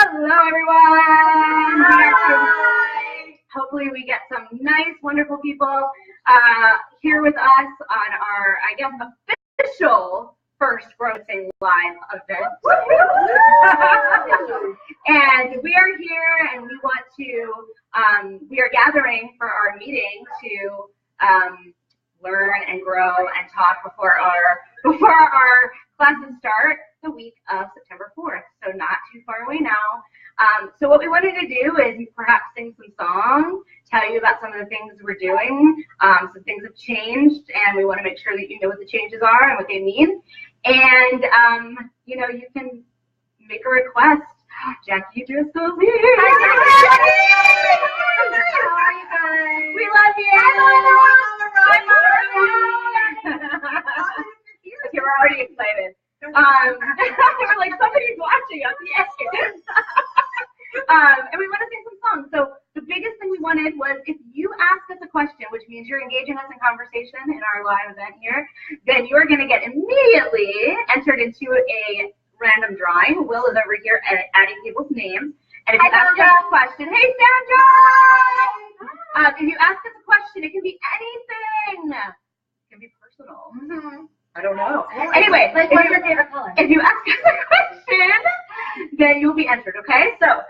Hello, everyone. Hi. Hopefully we get some nice, wonderful people here with us on our, I guess, official first Grossing Live event. And we are here and we want to, we are gathering for our meeting to learn and grow and talk before our classes start the week of September 4th, so not too far away now. So what we wanted to do is perhaps sing some songs, tell you about some of the things we're doing. Some things have changed, and we want to make sure that you know what the changes are and what they mean. And you know, you can make a request. Jackie just so here. Hi, Jackie. How are you guys? We love you. You're already excited. We're like, somebody's watching us. Yes. And we want to sing some songs. So the biggest thing we wanted was if you ask us a question, which means you're engaging us in conversation in our live event here, then you're going to get immediately entered into a random drawing. Will is over here adding people's names. And if you ask us a question, hey Sandra! If you ask us a question, it can be anything. It can be personal. I don't know. Anyway, like what's your favorite color? If you ask us a question, then you'll be entered, okay? So,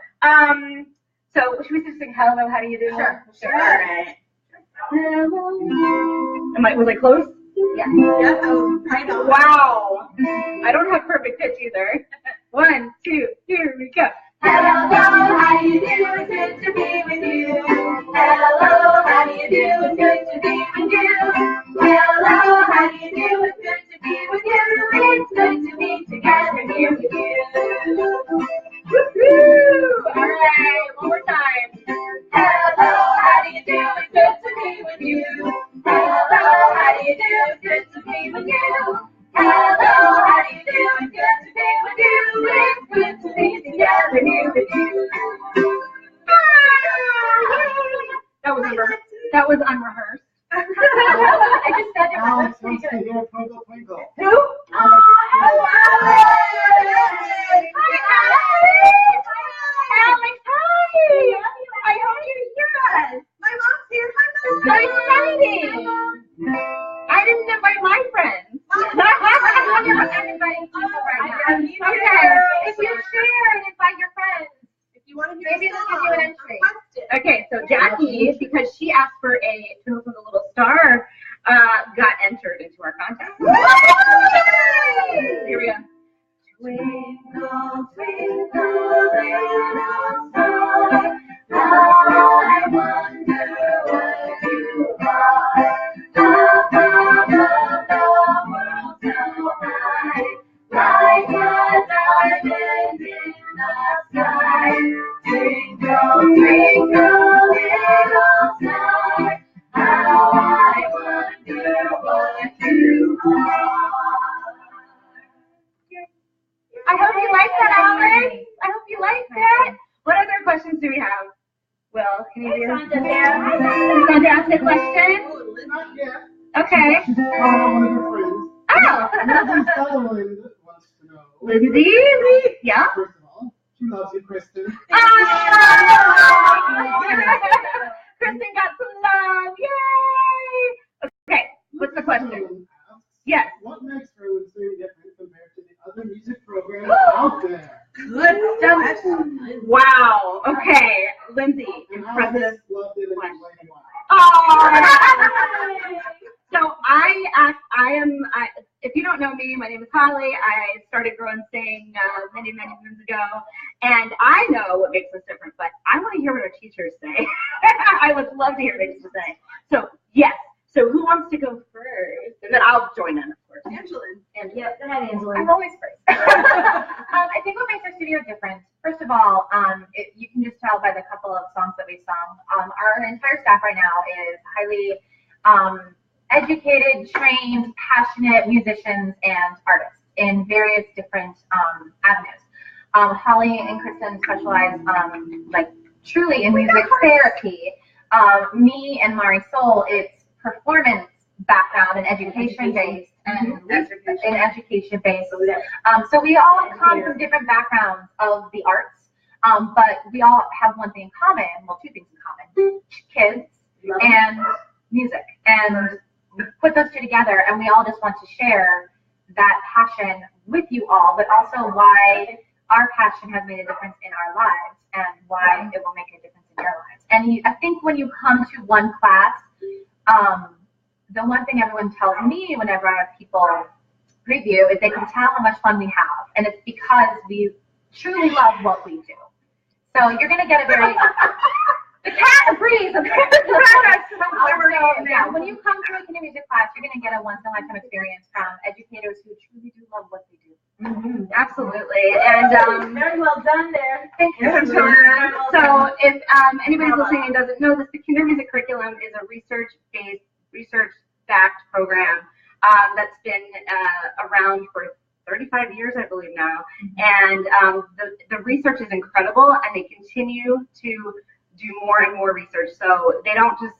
so should we just sing hello, how do you do? Sure. All right. Hello. Was I close? Yeah. Yeah, kind of. Wow. I don't have perfect pitch either. 1, 2, here we go. Hello, how do you do? It's good to be with you. Hello, how do you do? It's good to be with you. Hello, how do you do? It's good to be with you. It's good to be together here with you. Woo-hoo! All right, one more time. Hello, how do you do? It's good to be with you. Hello, how do you do? It's good to be with you. Hello, how do you do? It's good to be with you. It's good to be together here with you. That was unrehearsed. I just said it. Alex wants to hear Twinkle Twinkle. Who? Alex. Alex, hi! I hope you hear us. My mom's here. So exciting! I didn't invite my friends. Okay, if you share and invite your friends, If you want to hear maybe a they'll song, give you an entry. request it. Okay, so Jackie, because she asked for a Twinkle Twinkle Little Star, got entered into our contest. Here we go. Twinkle, twinkle, little star, how I wonder what you are. Up above the world so high, like a diamond in the sky. Twinkle, twinkle, little star, how I wonder what you are. I hope you like that, Alex. I hope you like that. What other questions do we have? Will, can you do? Sandra asked a question? Not yet. Okay. She's just calling out one of her friends. Oh. Lindsay Sutherland wants to know. Lindsay? Yeah? First of all, she loves you, Kristen. Kristen got some love. Yay! Okay, what's the question? Sutherland asks, Yes. what makes Berlin Sing different compared to the other music programs out there? Good stuff. Wow. Okay, Lindsay, And impressive. Alex loved it and explained why. Oh. So if you don't know me, my name is Holly. I started Grow & Sing many moons ago, and I know what makes us different, but I want to hear what our teachers say. I would love to hear what teachers say. So yes. So who wants to go first? And then I'll join in, of course. Angela. Yep, go ahead, Angela. I'm always first. I think what makes our studio different, first of all, you can just tell by the couple of songs that we've sung. Our entire staff right now is highly educated, trained, passionate musicians and artists in various different avenues. Holly and Kristen specialize like truly in music therapy. Me and Marisol, it's performance background and education based and education based. So we all come from different backgrounds of the arts. But we all have one thing in common, well, two things in common, kids and music. And we put those two together, and we all just want to share that passion with you all, but also why our passion has made a difference in our lives and why it will make a difference in your lives. And I think when you come to one class, the one thing everyone tells me whenever I have people preview is they can tell how much fun we have, and it's because we truly love what we do. So you're going to get a very, the cat agrees. Yeah, when you come to a Kindermusik class, you're going to get a once-in-a-lifetime experience from educators who truly do love what they do. Absolutely. And very well done there. Thank you. So if anybody listening doesn't know this, the Kindermusik curriculum is a research-based, research-backed program that's been around for 35 years, I believe now, and the research is incredible, and they continue to do more and more research. So they don't just,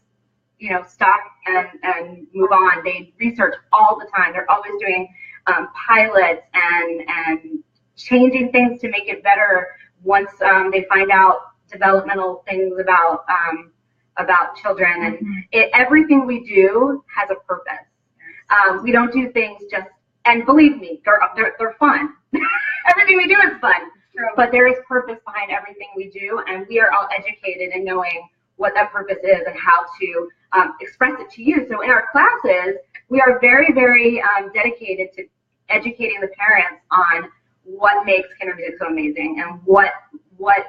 stop and move on. They research all the time. They're always doing pilots and changing things to make it better once they find out developmental things about children. And everything we do has a purpose. We don't do things just. And believe me, they're fun. Everything we do is fun. But there is purpose behind everything we do, and we are all educated in knowing what that purpose is and how to express it to you. So in our classes, we are very, very dedicated to educating the parents on what makes Kindermusik so amazing and what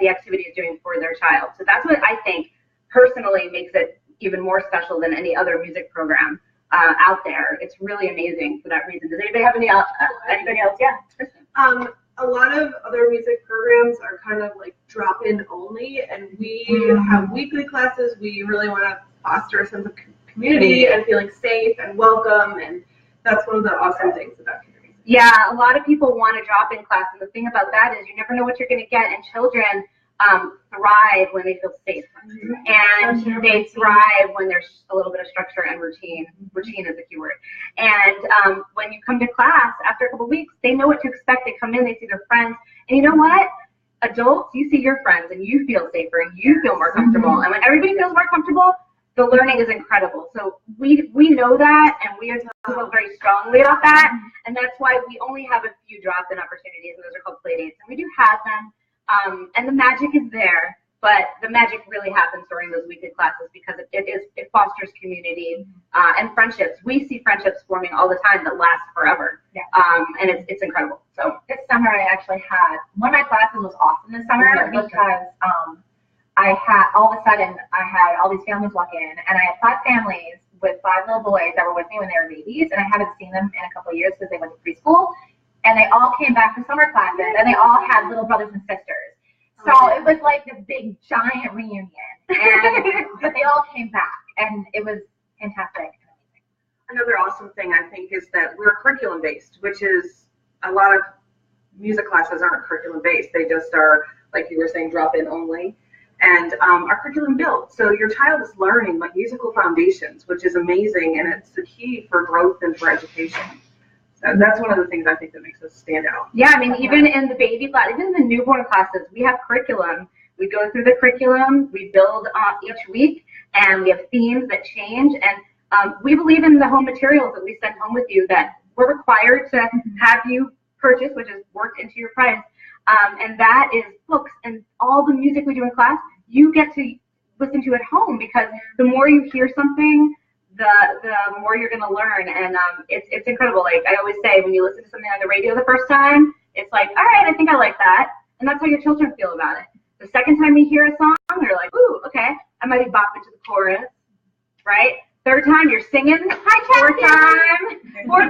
the activity is doing for their child. So that's what I think personally makes it even more special than any other music program out there. It's really amazing for that reason. Does anybody have anybody else? Yeah. A lot of other music programs are kind of like drop-in only, and we have weekly classes. We really want to foster a sense of community and feeling safe and welcome, and that's one of the awesome things about Kindermusik. Yeah, a lot of people want a drop-in class, and the thing about that is you never know what you're going to get, and children thrive when they feel safe, and they thrive when there's a little bit of structure and routine. Routine is the key word. And when you come to class after a couple of weeks, they know what to expect. They come in, they see their friends, and you know what? Adults, you see your friends, and you feel safer, and you feel more comfortable. And when everybody feels more comfortable, the learning is incredible. So we know that, and we are feel very strongly about that, and that's why we only have a few drop-in opportunities, and those are called Playdates, and we do have them. And the magic is there, but the magic really happens during those weekly classes because it fosters community and friendships. We see friendships forming all the time that last forever, and it's incredible. So this summer I actually had, one of my classes was awesome this summer because I had, all of a sudden, I had all these families walk in, and I had 5 families with 5 little boys that were with me when they were babies, and I haven't seen them in a couple of years because they went to preschool. And they all came back to summer classes, and they all had little brothers and sisters. So it was like this big, giant reunion. But they all came back, and it was fantastic and amazing. Another awesome thing, I think, is that we're curriculum-based, which is a lot of music classes aren't curriculum-based. They just are, like you were saying, drop-in only. And our curriculum built. So your child is learning like musical foundations, which is amazing, and it's the key for growth and for education. So that's one of the things I think that makes us stand out. Yeah, I mean, even in the baby class, even in the newborn classes, we have curriculum. We go through the curriculum, we build each week, and we have themes that change. And we believe in the home materials that we send home with you that we're required to have you purchase, which is worked into your price. And that is books and all the music we do in class, you get to listen to at home, because the more you hear something, the more you're going to learn. And it's incredible. Like I always say, when you listen to something on the radio the first time, it's like, all right, I think I like that. And that's how your children feel about it. The second time you hear a song, they're like, ooh, okay, I might be bopping to the chorus, right? Third time you're singing. Fourth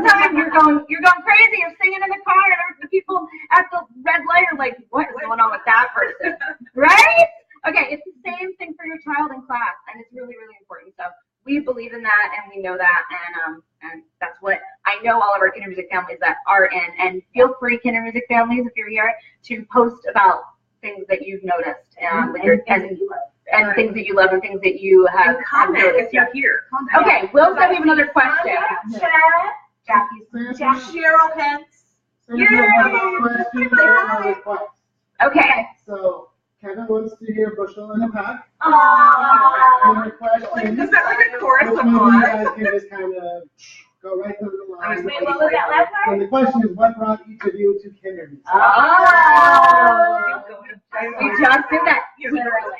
time you're going crazy. You're singing in the car, and the people at the red light are like, what is going on with that person, right? Okay, it's the same thing for your child in class, and it's really, really important. So we believe in that, and we know that, and that's what I know all of our Kindermusik families that are in. And feel free, Kindermusik families, if you're here, to post about things that you've noticed and things that you love and things that you have comment if you're here. Okay, Will said we have another question. Cheryl Pence. Okay. Okay. So everyone wants to hear Bushel and a Pack. Aww. And the question Is that like a chorus which of one you one? guys can just kind of go right through the line. Wait, what was that last part? And the question is, what brought each of you to Kindermusik? Oh. We just did that.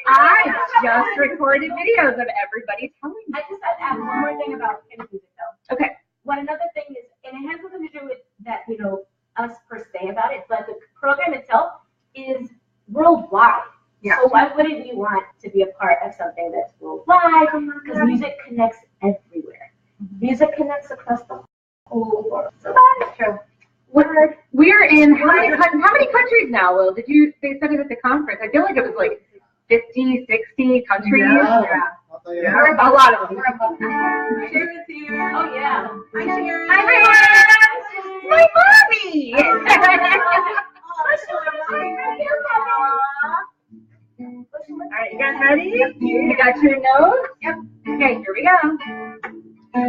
I just recorded videos of everybody telling me. I just had to add one more thing about Kindermusik though. Okay. One another thing is, and it has nothing to do with that, us per se about it, but the program itself is worldwide. Yeah. So why wouldn't you want to be a part of something that's worldwide? Because music connects everywhere. Music connects across the whole world. So that is true. We're in how many countries now, Will? They said it at the conference. I feel like it was like 50, 60 countries. Yeah. I'll tell you that. We're a lot of them. Sharon's here. Oh yeah. Hi, Sharon. Hi, my mommy. All right, you guys ready? You got your notes? Yep. Okay, here we go. I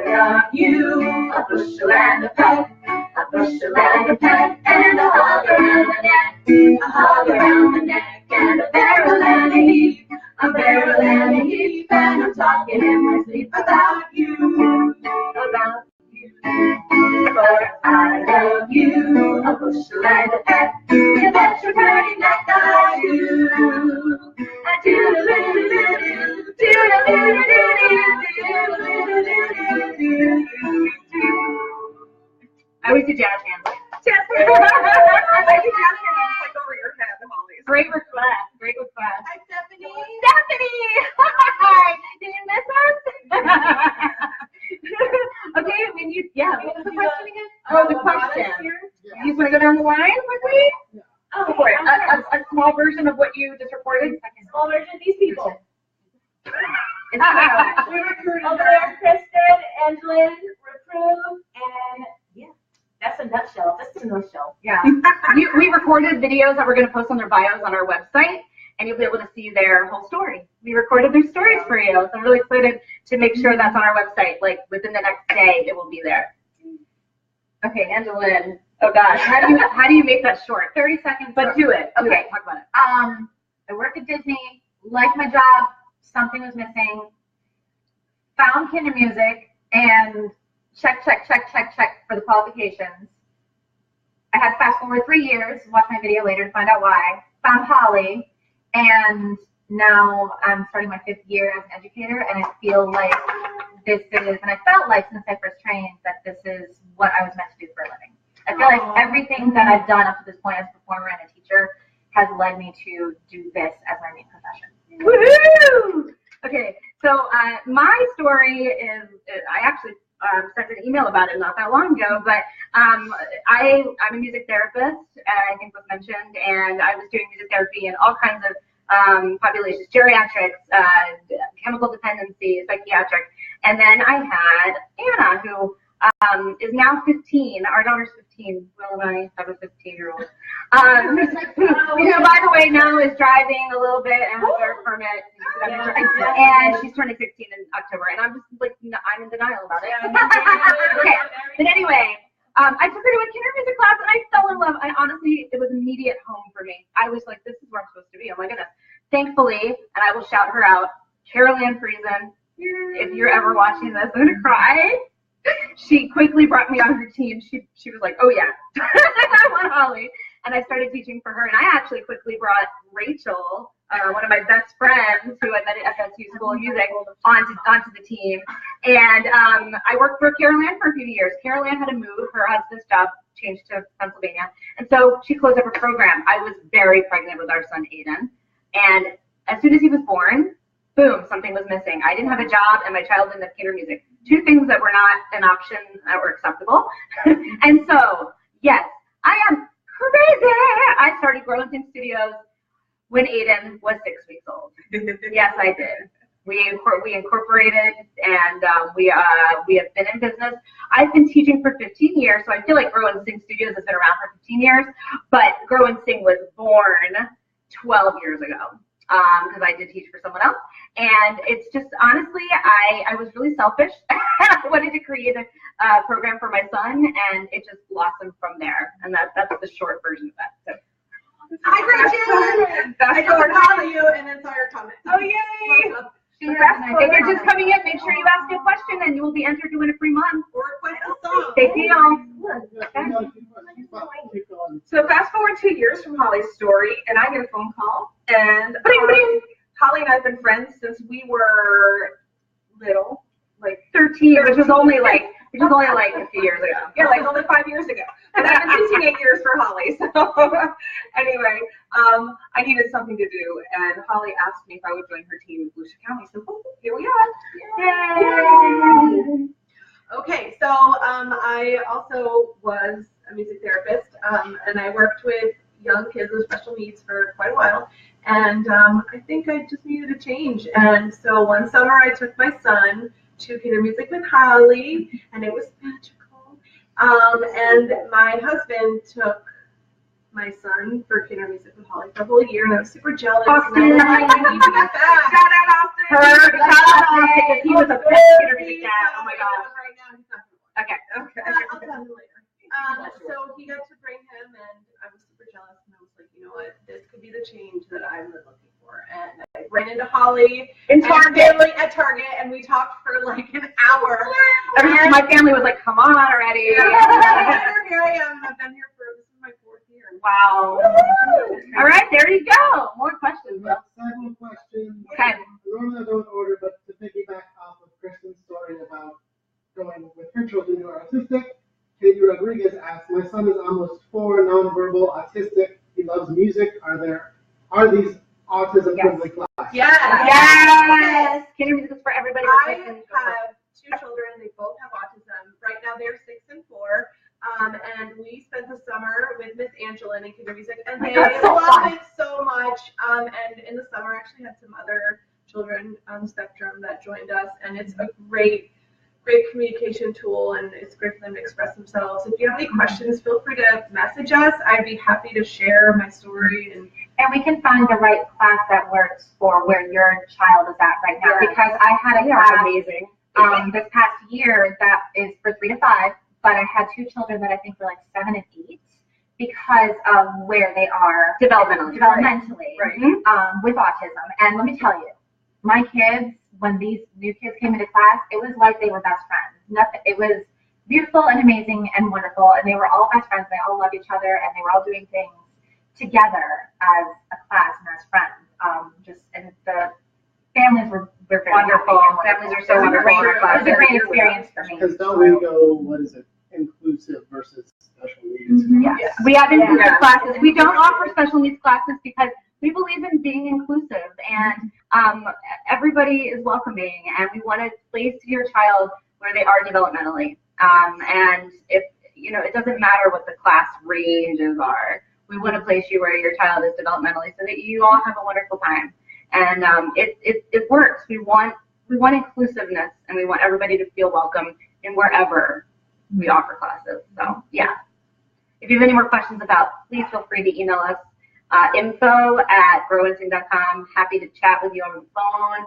love you, a bushel and a peck, a bushel and a peck, and a hug around the neck, a hug around the neck, and a barrel and a heap, a barrel and a heap, and I'm talking in my sleep about you, about you. For I love you, a bushel and a peck, you bet your pretty neck I do. I do-do-do-do-do-do, do-do-do-do-do-do, I always do jazz hands. Jazz hands. I like your jazz hands like over your head, Holly. Great request. Great request. Hi, Stephanie. Stephanie! Hi! Did you miss us? Okay, I mean, what's the question again? Oh, the question. Yeah. You just want to go down the line quickly? Yeah. Go for it. A small version of what you just recorded? Small version of these people. It's We recruited over there, Kristen, Angelin, Reprove, and yeah, that's a nutshell. That's a nutshell. Yeah. We recorded videos that we're going to post on their bios on our website, and you'll be able to see their whole story. We recorded their stories for you, so I'm really excited to make sure that's on our website. Like within the next day, it will be there. Okay, Angelin. Oh gosh, how do you make that short? 30 seconds. But do it. Okay, talk about it. I work at Disney, like my job, something was missing, found Kindermusik, and check for the qualifications. I had to fast forward 3 years, watch my video later to find out why. Found Holly, and now I'm starting my 5th year as an educator, and I feel like this is, and I felt like since I first trained, that this is what I was meant to do for a living. I feel like everything that I've done up to this point as a performer and a teacher has led me to do this as my main profession. Woohoo! Okay, so my story is, I actually sent an email about it not that long ago, but I'm a music therapist, I think was mentioned, and I was doing music therapy in all kinds of populations, geriatrics, chemical dependency, psychiatric, and then I had Anna, who is now 15. Our daughter's 15. Will and I have a 15-year-old. Who, by the way, now is driving a little bit and has her permit. And she's turning 16 in October. And I'm just like, I'm in denial about it. Okay. But anyway, I took her to a Kindermusik class and I fell in love. I honestly, it was immediate home for me. I was like, this is where I'm supposed to be. Oh my goodness. Thankfully, and I will shout her out, Carol Ann Friesen, if you're ever watching this, I'm gonna cry. She quickly brought me on her team. She was like, oh yeah, I want Holly. And I started teaching for her. And I actually quickly brought Rachel, one of my best friends who I met at FSU School of Music, onto the team. And I worked for Carol Ann for a few years. Carol Ann had to move. Her husband's job changed to Pennsylvania. And so she closed up her program. I was very pregnant with our son, Aiden. And as soon as he was born, boom, something was missing. I didn't have a job and my child didn't have Kindermusik. 2 things that were not an option that were acceptable. And so, yes, I am crazy. I started Growing Things Studios when Aiden was 6 weeks old. Yes, I did. We incorporated, and we have been in business. I've been teaching for 15 years, so I feel like Grow and Sing Studios has been around for 15 years, but Grow and Sing was born 12 years ago. Because I did teach for someone else, and it's just honestly, I was really selfish. I wanted to create a program for my son, and it just blossomed from there. And that's the short version of that. So Hi, Gretchen. I just saw you and then saw your comment. Oh, yay. Welcome. If you're just coming in, make sure you ask a question and you will be entered to win a free month. Or request a song. Thank you. So fast forward 2 years from Holly's story, and I get a phone call, and Holly and I have been friends since we were little, like 13, which was only like a few years ago. Yeah, like only 5 years ago. But I've been teaching 8 years for Holly. So anyway, I needed something to do, and Holly asked me if I would join her team in Volusia County. So here we are. Yay. Okay, so I also was a music therapist, and I worked with young kids with special needs for quite a while, and I think I just needed a change. And so one summer I took my son to Kindermusik with Holly, and it was magical. And my husband took my son for Kindermusik with Holly for a whole year, and I was super jealous. Austin. And I was like, I need to get back. Shout out Austin. Because he was a big Kindermusik dad. Oh my gosh. Right now, he's not. Okay. I'll tell him later. So he got to bring him, and I was super jealous, and I was like, you know what, this could be the change that I've been looking for. And I ran into Holly In and Target. family at Target, and we talked for like an hour. My family was like, come on already. Here I am. I've been here for, this is my 4th year. Wow. All right, there you go. More questions. We have several questions. Okay. Normally I don't order, but to piggyback off of Kristen's story about going with her children who are autistic, Katie Rodriguez asked, my son is almost 4, nonverbal, autistic. He loves music. Are these autism-friendly classes? Yes. Kindermusik is for everybody. I have 2 children. They both have autism. Right now they're 6 and 4. And we spent the summer with Miss Angela in Kindermusik, and they love it so much. And in the summer, I actually had some other children on the spectrum that joined us, and it's a great communication tool, and it's great for them to express themselves. If you have any questions, feel free to message us. I'd be happy to share my story. And we can find the right class that works for where your child is at right now. Yeah. Because I had a They are class amazing. this past year that is for 3 to 5, but I had 2 children that I think were like 7 and 8 because of where they are developmentally with autism. And let me tell you, my kids, when these new kids came into class, it was like they were best friends. It was beautiful and amazing and wonderful, and they were all best friends. They all loved each other, and they were all doing things together as a class and as friends. And the families were very Wonderful. happy and Families are so wonderful. It was a great experience for me. Because don't we go, what is it, inclusive versus special needs? Yes. We have inclusive classes. We don't offer special needs classes because we believe in being inclusive, and everybody is welcoming, and we want to place your child where they are developmentally. And if it doesn't matter what the class ranges are. We want to place you where your child is developmentally, so that you all have a wonderful time. And it works. We want inclusiveness, and we want everybody to feel welcome in wherever we offer classes. So yeah. If you have any more questions please feel free to email us. info@growinsing.com. Happy to chat with you on the phone.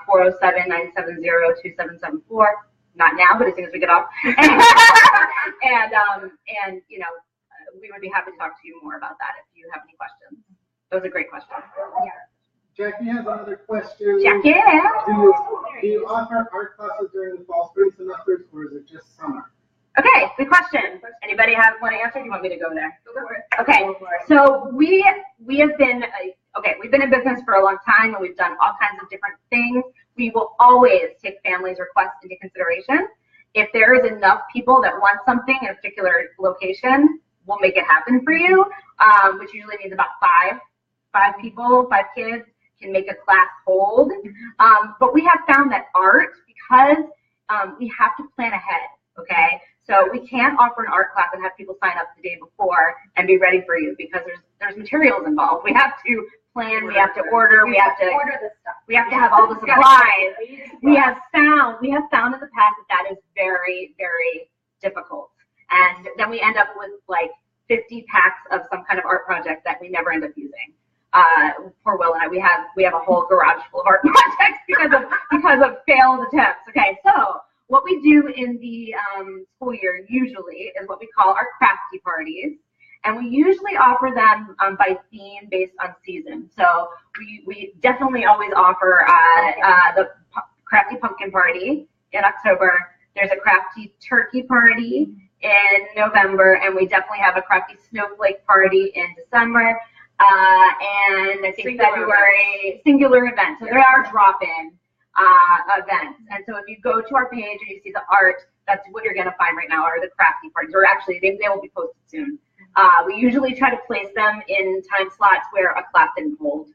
407-970-2774. Not now, but as soon as we get off. and we would be happy to talk to you more about that if you have any questions. That was a great question. Yeah. Jackie has another question. Jackie. Do you offer art classes during the fall, spring semesters, or is it just summer? Okay, good question. Anybody want to answer? Do you want me to go there? go for it. Okay, so we have been we've been in business for a long time, and we've done all kinds of different things. We will always take families' requests into consideration. If there is enough people that want something in a particular location, we'll make it happen for you, which usually means about 5 people, 5 kids can make a class hold. But we have found that art, because we have to plan ahead, okay? So we can't offer an art class and have people sign up the day before and be ready for you, because there's materials involved. We have to plan, we have to order, we have to order the stuff. We have to have all the supplies. We have found in the past that is very, very difficult. And then we end up with like 50 packs of some kind of art project that we never end up using. Poor Will and I, we have a whole garage full of art projects because of failed attempts. Okay, so what we do in the school year usually is what we call our crafty parties. and we usually offer them by theme based on season. So we definitely always offer the Crafty Pumpkin Party in October. There's a Crafty Turkey Party in November, and we definitely have a Crafty Snowflake Party in December. And I think February, singular events. So there are drop-in events. And so if you go to our page and you see the art, that's what you're going to find right now are the crafty parties. Or actually, they will be posted soon. We usually try to place them in time slots where a class didn't hold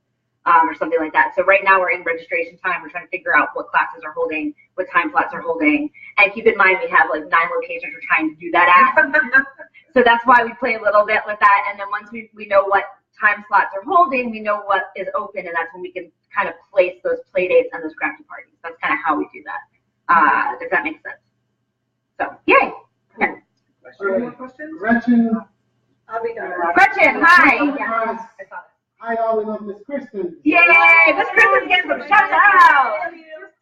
or something like that. So right now we're in registration time. We're trying to figure out what classes are holding, what time slots are holding. And keep in mind, we have like 9 locations we're trying to do that at. So that's why we play a little bit with that. And then once we know what time slots are holding, we know what is open, and that's when we can kind of place those play dates and those crafty parties. That's kind of how we do that. Does that make sense? So, yay. Okay. Any more questions? Gretchen. I'll be done. Gretchen, hi. Hi, all. We love Miss Kristen. Yay, Miss Kristen's getting some shout out.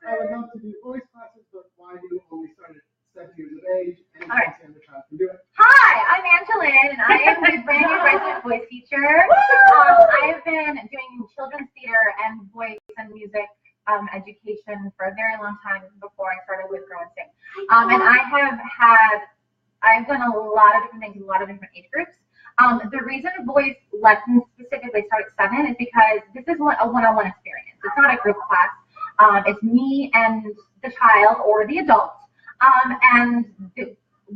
I would love to do voice classes, but why do you only start at 7 years of age? And All right. the child can do it. Hi, I'm Angeline, and I am the brand new resident voice teacher. I have been doing children's theater and voice and music education for a very long time before I started with Grow and Sing. And I've done a lot of different things in a lot of different age groups. The reason voice lessons specifically start at 7 is because this is a one-on-one experience. It's not a group class. It's me and the child or the adult. And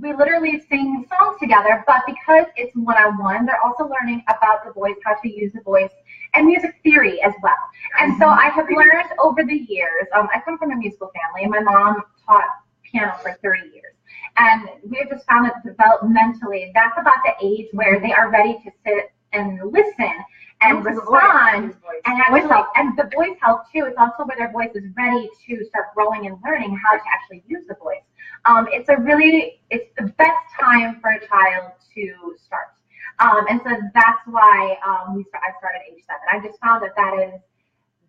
we literally sing songs together, but because it's one-on-one, they're also learning about the voice, how to use the voice, and music theory as well. And so I have learned over the years, I come from a musical family, and my mom taught piano for 30 years. And we have just found that developmentally, that's about the age where they are ready to sit and listen and respond. And actually, and the voice helps too. It's also where their voice is ready to start growing and learning how to actually use the voice. It's the best time for a child to start. And so that's why I started at age 7. I just found that is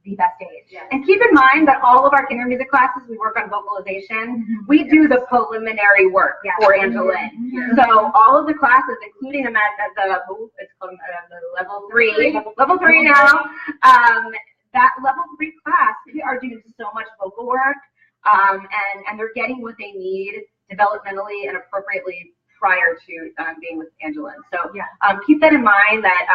the best age. Yeah. And keep in mind that all of our Kindermusik classes, we work on vocalization. Mm-hmm. We do the preliminary work for Angeline. Mm-hmm. So all of the classes, including them at the it's called the level 3 now. That level 3 class, we are doing so much vocal work, and they're getting what they need developmentally and appropriately prior to being with Angeline. So keep that in mind that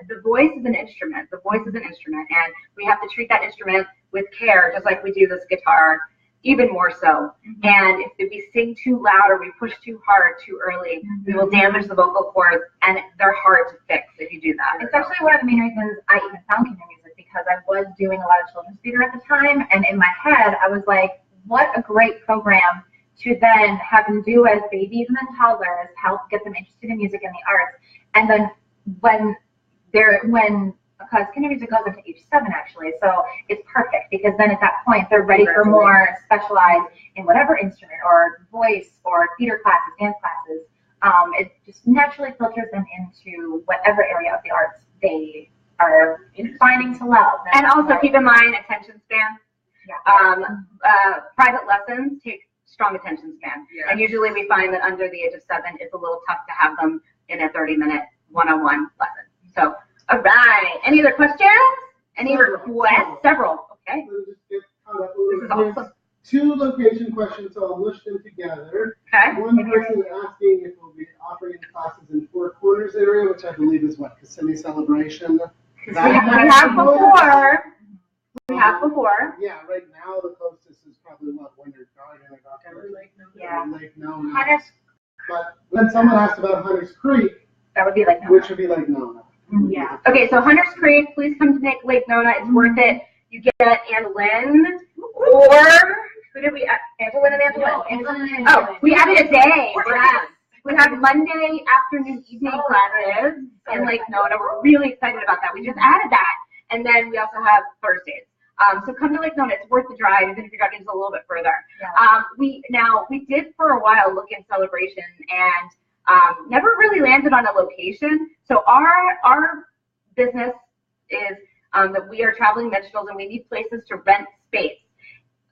the voice is an instrument. The voice is an instrument, and we have to treat that instrument with care, just like we do this guitar, even more so. Mm-hmm. And if we sing too loud or we push too hard too early, we will damage the vocal cords, and they're hard to fix if you do that. It's actually one of the main reasons I even found Kindermusik, because I was doing a lot of children's theater at the time, and in my head, I was like, what a great program to then have them do as babies and then toddlers, help get them interested in music and the arts. And then because Kindermusik goes into age 7 actually, so it's perfect, because then at that point they're ready for more specialized in whatever instrument or voice or theater classes, dance classes. It just naturally filters them into whatever area of the arts they are finding to love. And also keep in mind attention span. Yeah. Private lessons take strong attention span. Yeah. And usually we find that under the age of 7, it's a little tough to have them in a 30-minute one-on-one lesson. So, all right. Any other questions? Any requests? Several. Okay. This is awesome. 2 location questions, so I'll mush them together. Okay. One person is asking if we'll be offering classes in Four Corners area, which I believe is what, Kissimmee Celebration? We have before. We have before. Yeah, right now the closest is probably what, Winter Garden or Lake Nona. Lake Nona. Hunters. But when someone asked about Hunters Creek, that would be Lake Nona. Which would be Lake Nona. Yeah. Okay, so Hunters Creek, please come to Lake Nona. It's worth it. You get Angeline, or who did we? Angeline and Angeline. No, Angeline and Oh, we added a day. We have Monday afternoon evening classes in Lake Nona. We're really excited about that. We just added that. And then we also have Thursdays. So come to Lake Nona. It's worth the drive, even if you're driving a little bit further. Yeah. We did for a while look in Celebration and never really landed on a location. So our business is that we are traveling minstrels, and we need places to rent space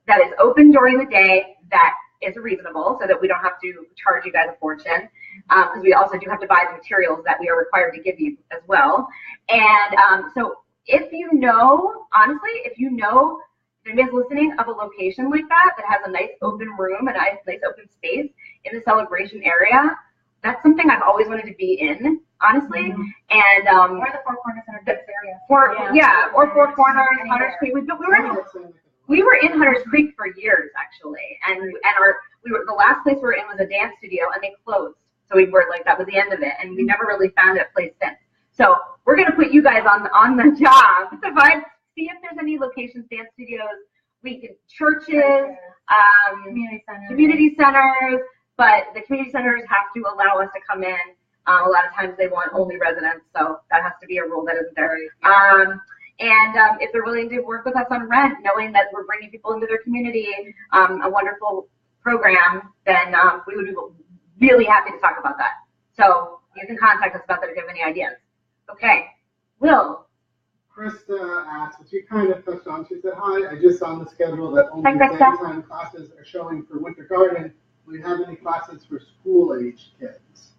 that is open during the day, that is reasonable so that we don't have to charge you guys a fortune, because we also do have to buy the materials that we are required to give you as well. And so if you know, honestly, if you know, if anybody's listening, of a location like that that has a nice open room, a nice open space in the celebration area, that's something I've always wanted to be in, honestly. And Or the Four Corners Center Kids area. Or Four Corners, Hunters Creek. We were in Hunters Creek for years, actually, and the last place we were in was a dance studio, and they closed. So we were like, that was the end of it, and we never really found a place since. So we're gonna put you guys on the job to see if there's any locations, dance studios, churches, community centers. But the community centers have to allow us to come in. A lot of times they want only residents, so that has to be a rule that isn't there. And if they're willing to work with us on rent, knowing that we're bringing people into their community, a wonderful program, then we would be really happy to talk about that. So you can contact us about that if you have any ideas. Okay, Will. Krista asked, which you kind of touched on. She said, "Hi, I just saw on the schedule that only daytime classes are showing for Winter Garden. Do we have any classes for school-age kids?"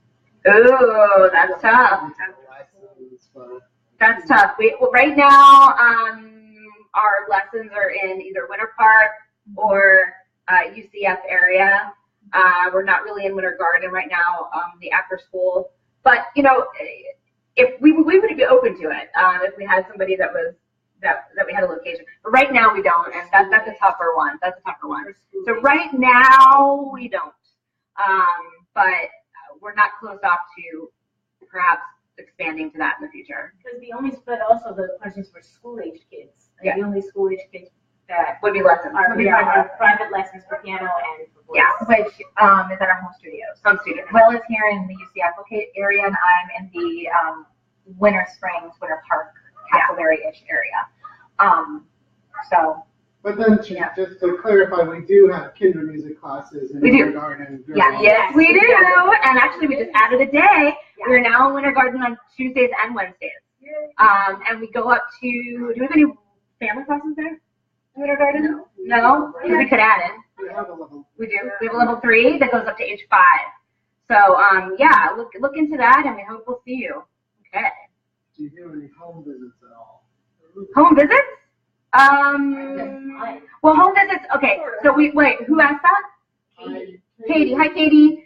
Ooh, that's tough. That's tough. Right now, our lessons are in either Winter Park or UCF area. We're not really in Winter Garden right now, the after school. But you know, if we would be open to it if we had somebody that we had a location. But right now we don't, and that's a tougher one. That's a tougher one. So right now we don't. But we're not closed off to perhaps expanding to that in the future. Because but also the questions for school-age kids. Yeah. The only school-age kids that would be lessons. Are private lessons for piano and for voice. Yeah. Which is at our home studios. Home studios. Will is here in the UCF area, and I'm in the Winter Park, Castleberry-ish area. So. But then, just to clarify, we do have Kindermusik classes in Winter Garden. Yes, we do. And actually, we just added a day. Yeah. We're now in Winter Garden on Tuesdays and Wednesdays. And we go up to, do we have any family classes there in Winter Garden? No? Yeah. We could add it. We have a level. We do. We have a level 3 that goes up to age 5. So, yeah, look into that, and we hope we'll see you. Okay. Do you do any home visits at all? Home visits? Well, home visits, okay, so who asked that? Katie. Hi, Katie.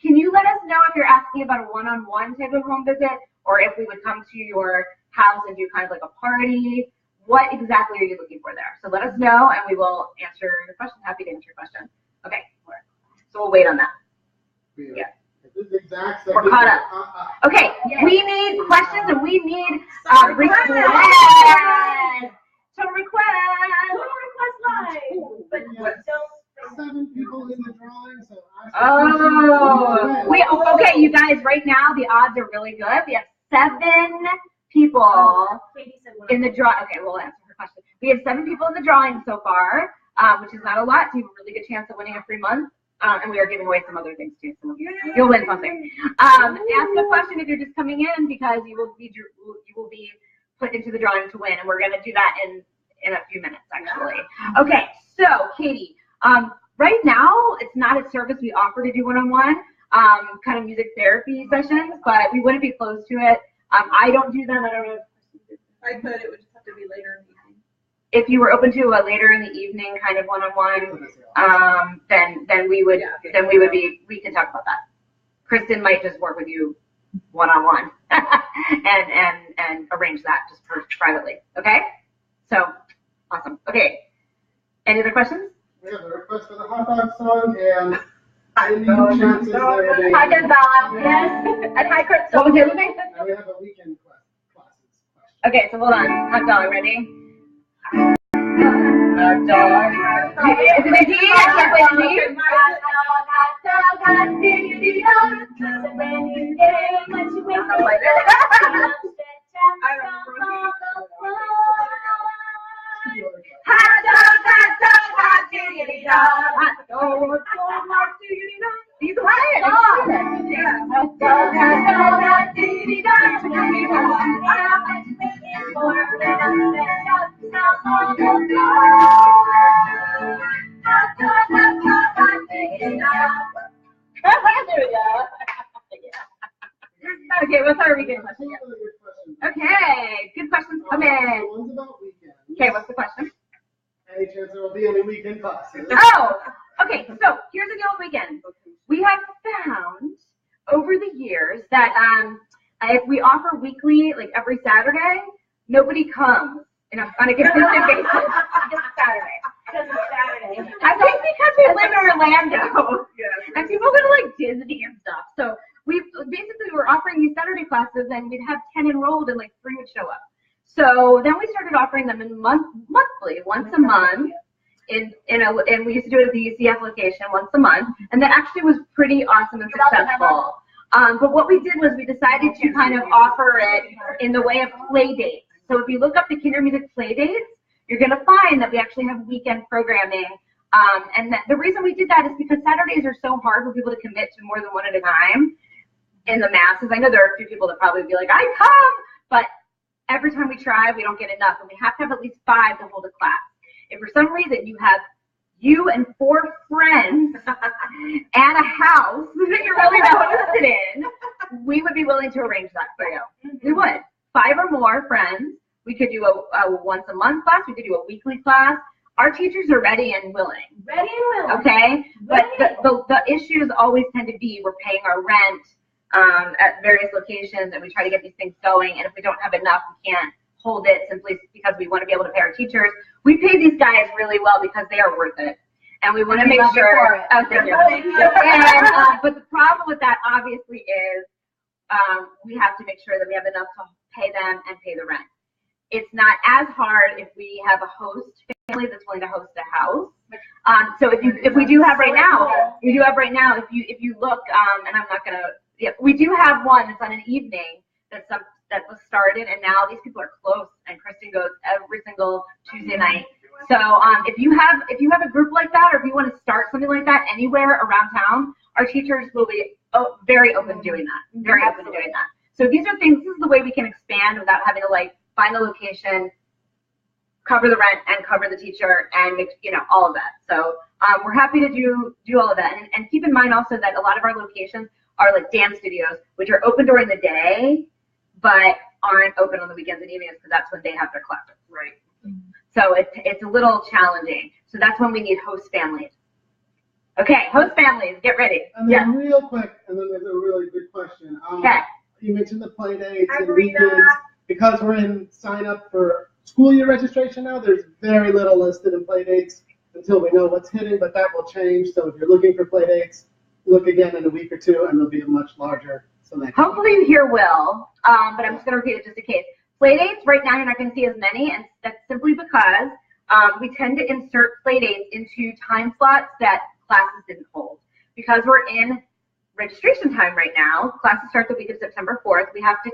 Can you let us know if you're asking about a one-on-one type of home visit, or if we would come to your house and do kind of like a party? What exactly are you looking for there? So let us know, and we will answer your question. Happy to answer your question. Okay, so we'll wait on that. Yeah. We're caught up. Okay, we need questions, and we need requests. Total request live. But don't. 7 people in the drawing, so okay, you guys. Right now, the odds are really good. We have 7 people in the draw. Okay, we'll answer her question. We have 7 people in the drawing so far, which is not a lot. So you have a really good chance of winning a free month. And we are giving away some other things too. So you'll win something. Ask a question if you're just coming in, because you will be put into the drawing to win, and we're going to do that in a few minutes, actually. Okay, so Katie, right now it's not a service we offer to do one-on-one kind of music therapy sessions, but we wouldn't be close to it. I don't do them. I don't know. I could. It would just have to be later in the evening. If you were open to a later in the evening kind of one-on-one, then we can talk about that. Kristen might just work with you one-on-one and arrange that just privately. Okay? So awesome. Okay. Any other questions? We have a request for the hot dog song, and any chances there will be. Hi, Bella. Yes. And hi, Crystal. What was the other thing? And we have a weekend classes question. Okay, so hold on. Hot dog, ready? Hot dog. Is it a D? I can't play the D. Hot dog, hot diggity dog. And when you get what you wake up with, hot dog, hot diggity dog. Hot dog, hot diggity dog. You can play it. Hot dog, hot diggity dog. Okay, what's our weekend question? That's a really good question. Okay, good questions come in. So one's about weekends. Okay, what's the question? Any chance there will be any weekend classes? Oh, okay, so here's the deal with weekends. We have found over the years that if we offer weekly, like every Saturday, nobody comes on a consistent basis. Just Saturday. Just Saturday. I think because we live in Orlando and people go to like Disney and stuff. So we were offering these Saturday classes and we'd have 10 enrolled and like 3 would show up. So then we started offering them in monthly, once a month. And we used to do it at the UCF location once a month, and that actually was pretty awesome and successful. But what we did was we decided to kind of offer it in the way of play dates. So if you look up the Kindermusik Playdates, you're going to find that we actually have weekend programming. And the reason we did that is because Saturdays are so hard for people to commit to more than one at a time in the masses. I know there are a few people that probably be like, I come, but every time we try, we don't get enough, and we have to have at least 5 to hold a class. If for some reason you and 4 friends and a house that you're really not interested in, we would be willing to arrange that for you. We would. 5 or more friends. We could do a once a month class. We could do a weekly class. Our teachers are ready and willing. Ready and willing. Okay? But the issues always tend to be we're paying our rent at various locations, and we try to get these things going. And if we don't have enough, we can't hold it simply because we want to be able to pay our teachers. We pay these guys really well because they are worth it. And we want to make sure. Oh, thank you. But the problem with that obviously is we have to make sure that we have enough to pay them and pay the rent. It's not as hard if we have a host family that's willing to host a house. So if we do have right now, if you look, and I'm not gonna, we do have one that's on an evening that was started, and now these people are close, and Kristen goes every single Tuesday night. So if you have a group like that, or if you want to start something like that anywhere around town, our teachers will be very open to doing that. Very open to doing that. So these are things. This is the way we can expand without having to like find a location, cover the rent, and cover the teacher, and make, all of that. So we're happy to do all of that. And keep in mind also that a lot of our locations are like dance studios, which are open during the day, but aren't open on the weekends and evenings because that's when they have their classes. Right. So it's a little challenging. So that's when we need host families. Okay, host families, get ready. And then real quick, and then there's a really good question. Okay. You mentioned the play dates and weekends. Because we're in sign up for school year registration now, there's very little listed in play dates until we know what's hitting, but that will change. So if you're looking for play dates, look again in a week or 2, and there'll be a much larger selection. Hopefully you hear Will, but I'm just going to repeat it just in case. Play dates, right now you're not going to see as many, and that's simply because we tend to insert play dates into time slots that classes didn't hold. Because we're in registration time right now, classes start the week of September 4th, we have to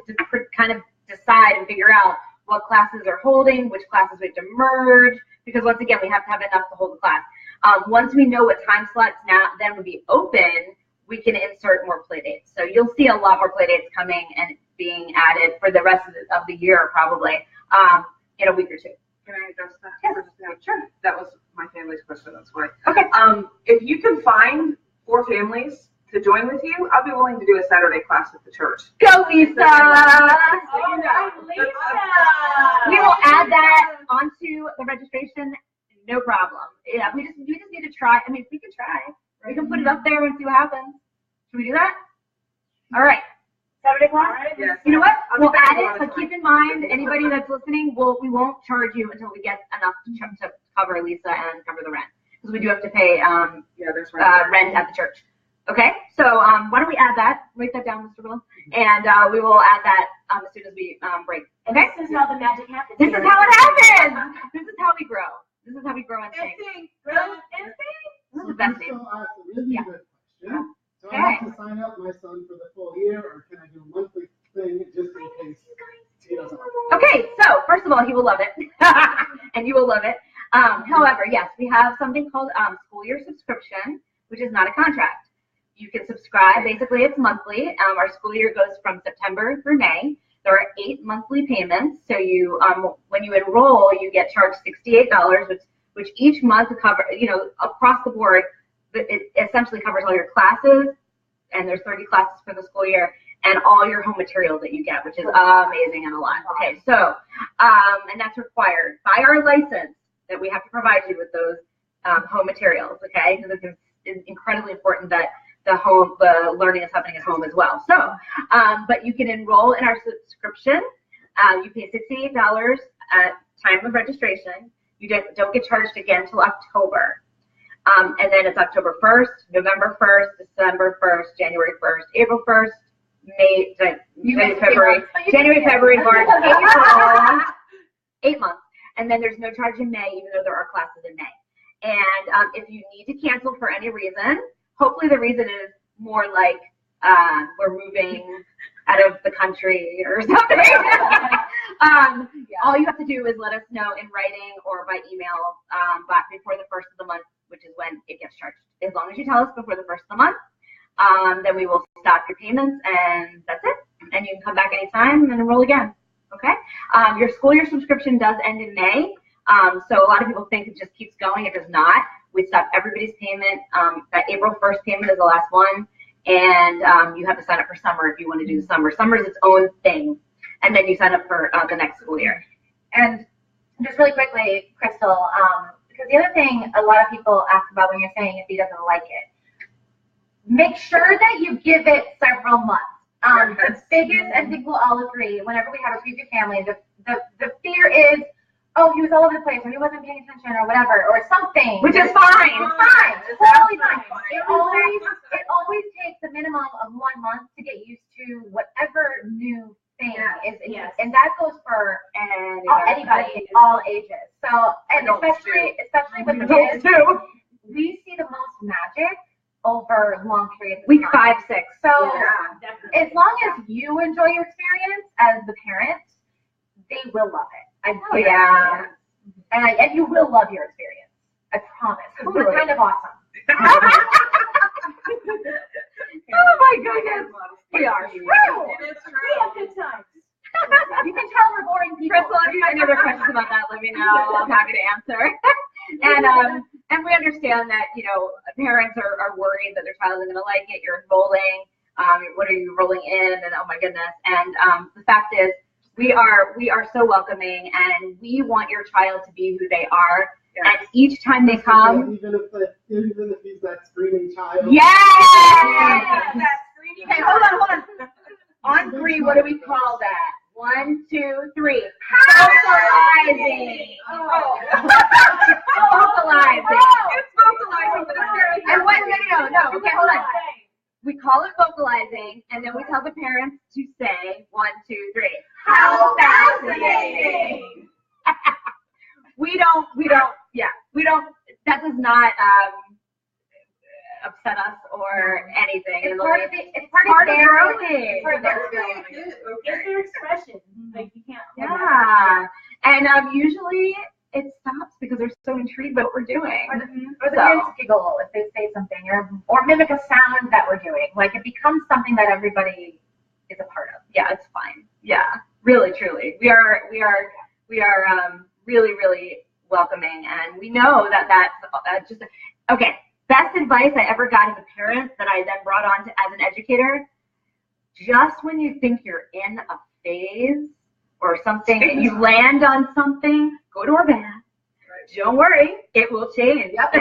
kind of decide and figure out what classes are holding, which classes we have to merge, because once again, we have to have enough to hold the class. Once we know what time slots then would be open, we can insert more play dates. So you'll see a lot more play dates coming and being added for the rest of the year, probably in a week or 2. Can I address that? Yes, sure. That was my family's question, that's why. Okay. If you can find 4 families to join with you, I'll be willing to do a Saturday class at the church. Go, Lisa! All right, Lisa! We will add that onto the registration, no problem. Yeah, we just need to try. I mean, we can try. We can put it up there and see what happens. Should we do that? All right. Saturday class? Yes. You know what? We'll add it, all the but keep in mind, anybody that's listening, we won't charge you until we get enough to cover Lisa and cover the rent. Because we do have to pay there's rent at the church. Okay, so why don't we add that? Write that down, Mr. Willis. And we will add that as soon as we break. Okay? This is how the magic happens. This is how it happens. This is how we grow. This is how we grow and sing. Grow and sing. This is the best thing. So asked a really good question. So Okay. I have to sign up my son for the full year, or can I do a monthly thing just in case he doesn't like it? Okay, so first of all, he will love it, and you will love it. However, yes, we have something called school year subscription, which is not a contract. You can subscribe. Basically, it's monthly. Our school year goes from September through May. There are 8 monthly payments. So you, when you enroll, you get charged $68, which each month cover, across the board, it essentially covers all your classes, and there's 30 classes for the school year, and all your home materials that you get, which is amazing and a lot. Okay, so, and that's required by our license that we have to provide you with those home materials, okay? Because it's incredibly important that the learning is happening at home as well. So, but you can enroll in our subscription. You pay $68 at time of registration. You don't get charged again till October. And then it's October 1st, November 1st, December 1st, January 1st, April 1st, January, February, March, April, 8 months. And then there's no charge in May, even though there are classes in May. And if you need to cancel for any reason, hopefully the reason is more like we're moving out of the country or something. All you have to do is let us know in writing or by email before the first of the month, which is when it gets charged. As long as you tell us before the first of the month, then we will stop your payments, and that's it. And you can come back anytime and enroll again. Okay? Your school year subscription does end in May. So a lot of people think it just keeps going. It does not. We stop everybody's payment. That April 1st payment is the last one. And you have to sign up for summer if you want to do summer. Summer is its own thing. And then you sign up for the next school year. And just really quickly, Crystal, because the other thing a lot of people ask about when you're saying if he doesn't like it, make sure that you give it several months. The biggest, I think we'll all agree, whenever we have a preview family, the fear is, oh, he was all over the place, or he wasn't paying attention, or whatever, or something. Which is fine. It's fine. It's totally fine. It always takes a minimum of 1 month to get used to whatever new thing is. Yes. And that goes for anybody, all ages. So, and especially with the kids, we see the most magic over long periods of time. Week 5, 6. So as long as you enjoy your experience as the parent, they will love it. And you will love your experience. I promise. Because we're kind of awesome. Oh my goodness. We are. It is true. We have good times. You can tell we're boring people. Crystal, if you have any other questions about that, let me know. I'm happy to answer. And we understand that, parents are worried that their child isn't going to like it. You're enrolling. What are you rolling in? And oh my goodness. And the fact is, we are so welcoming, and we want your child to be who they are. Yes. And each time they come, even if he's that screaming child. Yes! That screaming Okay, hold on. On 3, what do we call that? 1, 2, 3. Vocalizing. Vocalizing. It's vocalizing. And what? No. Okay, hold on. We call it vocalizing, and then we tell the parents to say 1, 2, 3. How fascinating! we don't. That does not upset us or anything. It's part of their experience. It's their expression. Like you can't. Yeah. And usually it stops because they're so intrigued by what we're doing. Or the parents giggle if they say something, or mimic a sound that we're doing. Like it becomes something that everybody is a part of. Yeah, it's fine. Yeah, really, truly, we are really, really welcoming, and we know that's just okay. Best advice I ever got as a parent that I then brought on as an educator. Just when you think you're in a phase or something, and you land on something, go to our bath. Right. Don't worry, it will change. Yep.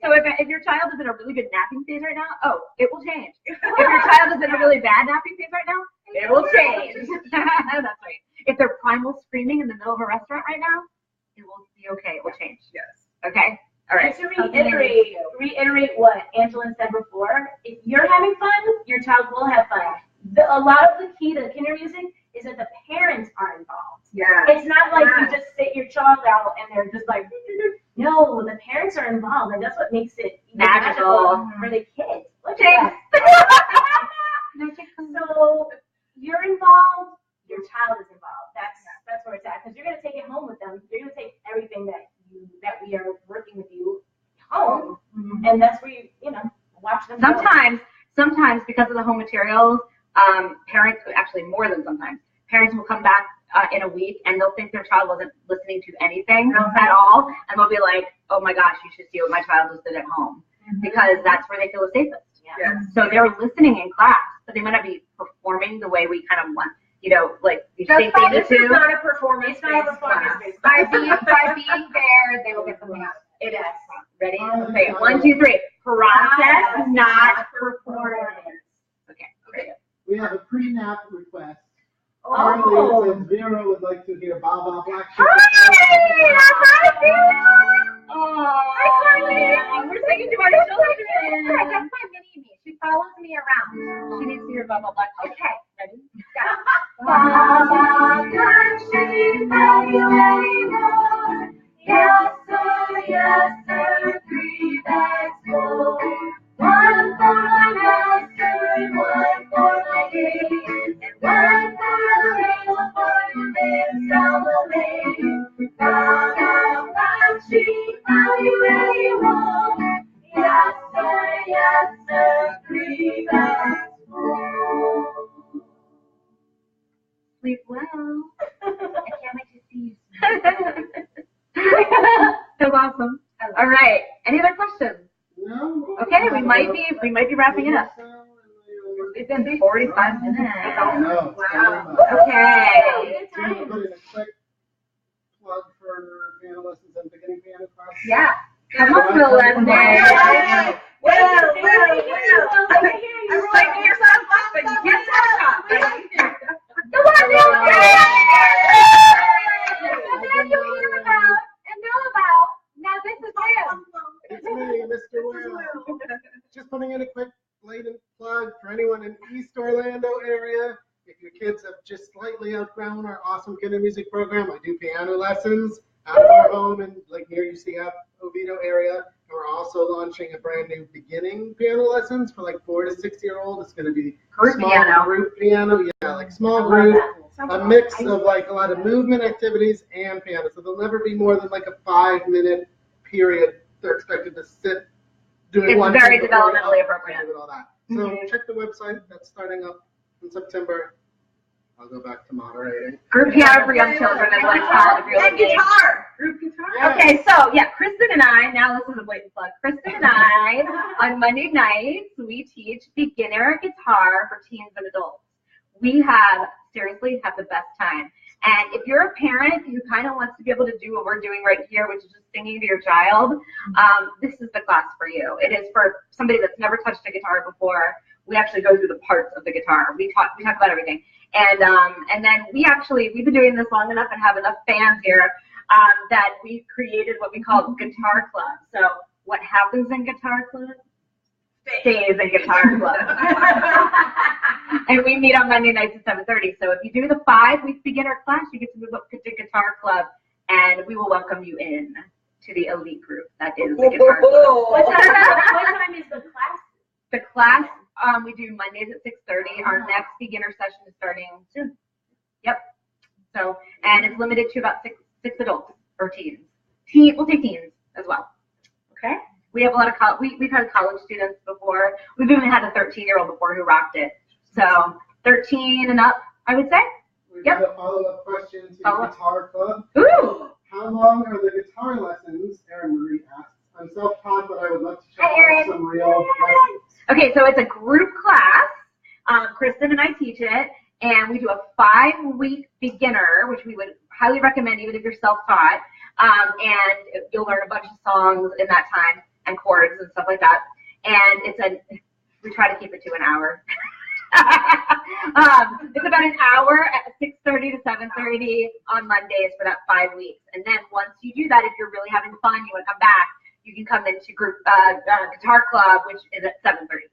So if your child is in a really good napping phase right now, it will change. If your child is in a really bad napping phase right now, it will change. That's right. If they're primal screaming in the middle of a restaurant right now, it will be okay. It will change. Yes. Okay? All right. And to reiterate what Angela said before, if you're having fun, your child will have fun. A lot of the key to Kindermusik is that the parents are involved. Yeah. It's not like you just sit your child out and they're just like, no, the parents are involved, and that's what makes it magical for the kids. Look at that. So you're involved, your child is involved. That's where it's at, because you're going to take it home with them. You're going to take everything that we are working with you home, and that's where you watch them. Sometimes because of the home materials, parents, actually more than sometimes, parents will come back in a week and they'll think their child wasn't listening to anything at all, and they'll be like, oh my gosh, you should see what my child just did at home, because that's where they feel the safest. Yes. So they're listening in class, but they might not be performing the way we kind of want, like we think they need This is to. not a performance. It's not a performance. By being there, they will get something out. It is. Ready? Okay, 1, 2, 3. Process, not performance. Okay. We have a pre-nap request. Oh. Carly says Vera would like to hear Baba Black Sheep. Hi, Carly. We're singing to our children. That's my mini-me. She follows me around. She needs to hear Baba Black Sheep. Okay. Ready? Baba Black Sheep, are you anymore? Yes, sir, 3 bags full. 1 for my master, and 1 for my king, and 1 for the little boy who lives down the lane. Baba Black Sheep, are you ready home? Yes, sir, 3 bags full. Sleep well. I can't wait to see you That's awesome. All right. Any other questions? No. Okay, we might be wrapping it up. It's been 45 minutes. No. Wow. Okay. So we'll put in a quick plug for piano lessons and beginning piano class. Yeah. Come on, Will Leslie. Well. Everyone, get yourself up and get set up. Come on, Will. Now this is him. It's me, Mr. Will. Just putting in a quick blatant plug for anyone in East Orlando area. If your kids have just slightly outgrown our awesome Kindermusik program, I do piano lessons out of our home in like near UCF, Oviedo area. And we're also launching a brand new beginning piano lessons for like 4 to 6-year-old. It's going to be Group small piano. group piano. Yeah, like small group. A mix of like a lot of movement activities and piano. So there'll never be more than like a 5-minute period. They're expected to sit doing It's one very thing before developmentally and appropriate. all that. So check the website. That's starting up in September. I'll go back to moderating. Group piano for young children is what it's called. If you're And listening. guitar. Group guitar. Yeah. Okay, so yeah, Kristen and I, now this is a blatant plug. Kristen and I, on Monday nights, we teach beginner guitar for teens and adults. We seriously have the best time. And if you're a parent who kind of wants to be able to do what we're doing right here, which is just singing to your child, this is the class for you. It is for somebody that's never touched a guitar before. We actually go through the parts of the guitar. We talk about everything. And then we've been doing this long enough and have enough fans here that we created what we call Guitar Club. So what happens in Guitar Club stays in Guitar Club. And we meet on Monday nights at 7:30. So if you do the 5-week beginner class, you get to move up to Guitar Club, and we will welcome you in to the elite group that is the Guitar Club. What time is the class? The class we do Mondays at 6:30. Our next beginner session is starting soon. Yep. So, and it's limited to about six adults or teens. We'll take teens as well. Okay. We have a lot of we've had college students before. We've even had a 13-year-old before who rocked it. So 13 and up, I would say. We've got a follow-up question to Guitar Club. Ooh. How long are the guitar lessons? Erin Marie asks. I'm self-taught, but I would love to check out some real lessons. Okay, so it's a group class. Kristen and I teach it, and we do a 5-week beginner, which we would highly recommend even if you're self-taught. And you'll learn a bunch of songs in that time and chords and stuff like that. And we try to keep it to an hour. It's about an hour at 6:30 to 7:30 on Mondays for that 5 weeks. And then once you do that, if you're really having fun, you want to come back, you can come into group Guitar Club, which is at 7:30.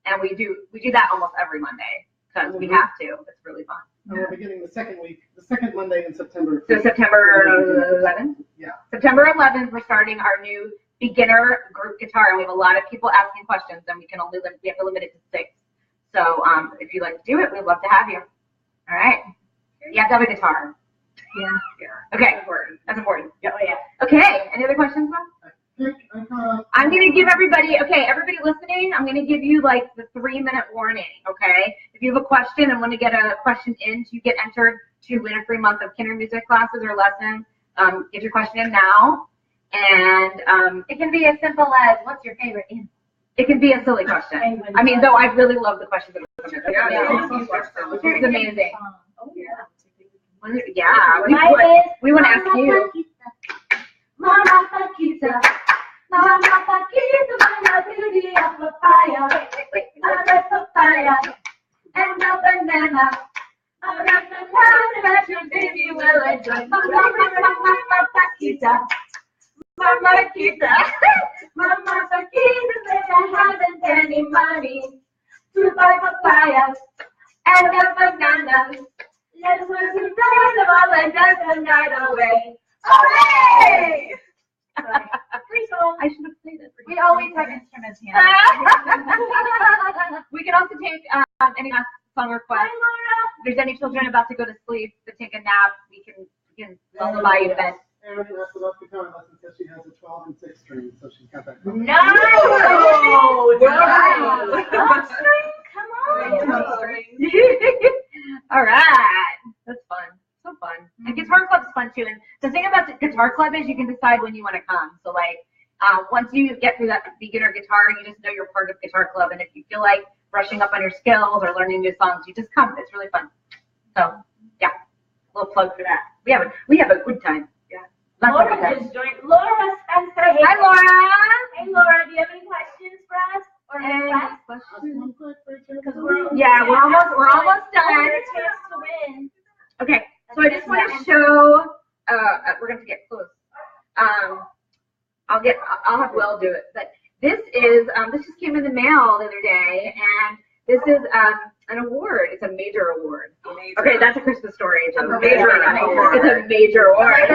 And we do that almost every Monday because we have to. It's really fun. And we're beginning the second Monday in September. So September 11th? Yeah. September 11th, we're starting our new beginner group guitar, and we have a lot of people asking questions, and we have to limit it to 6. So if you'd like to do it, we'd love to have you. All right. You have to have a guitar. Yeah. Okay. That's important. Oh, yeah. Okay. Any other questions, Mom? I'm going to give everybody listening, I'm going to give you like the 3-minute warning, okay? If you have a question and want to get a question in to get entered to win a free month of Kindermusik classes or lessons, get your question in now. And it can be as simple as, what's your favorite animal? It can be a silly question. I mean, though I really love the questions that are coming. It's amazing. Oh, yeah. Yeah, we want to ask you. Mama Paquita, Mama Paquita, Mama beauty of papaya, a red papaya, and a banana. A red banana that your baby will enjoy. Mama Paquita, Mama Paquita, Mama Paquita says I haven't any money to buy papaya and a banana. Let's work together while I dance the night away. Hooray! Free song. I should have played it. We always have instruments here. We can also take any song requests. If there's any children about to go to sleep to take a nap, we can lullaby you to bed. Erin asked about guitar lessons, says she has a 12 and 6 string, so she's got that covered. Nice! Come on! All right, that's fun. So fun. And guitar club's fun too. And the thing about the guitar club is you can decide when you want to come. So like, once you get through that beginner guitar, you just know you're part of guitar club. And if you feel like brushing up on your skills or learning new songs, you just come. It's really fun. So yeah, a little plug for that. We have a good time. Yeah. Laura just joined. Laura Spencer. Hey, hi, Laura. Hey, Laura. Do you have any questions for us? Or any questions? Because we're almost done. To win. Okay, so I just want to show. We're going to get close. I'll have Will do it. But this just came in the mail the other day, and this is an award. It's a major award. Okay, that's a Christmas story. It's a major award. It's a major award. Like a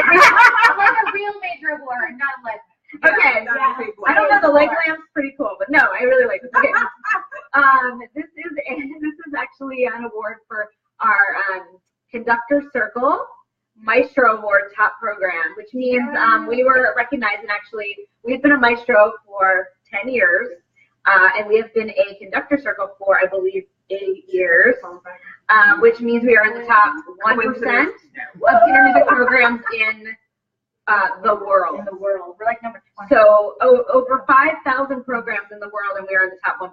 real major award, not like. Okay, I don't know, the leg lamp's pretty cool, but no, I really like this. Okay, this is actually an award for our Conductor Circle Maestro Award Top Program, which means we were recognized, and actually we've been a maestro for 10 years, and we have been a Conductor Circle for, I believe, 8 years, which means we are in the top 1% of Kindermusik programs in the world. We're like number 20. So over 5,000 programs in the world, and we are in the top 1%.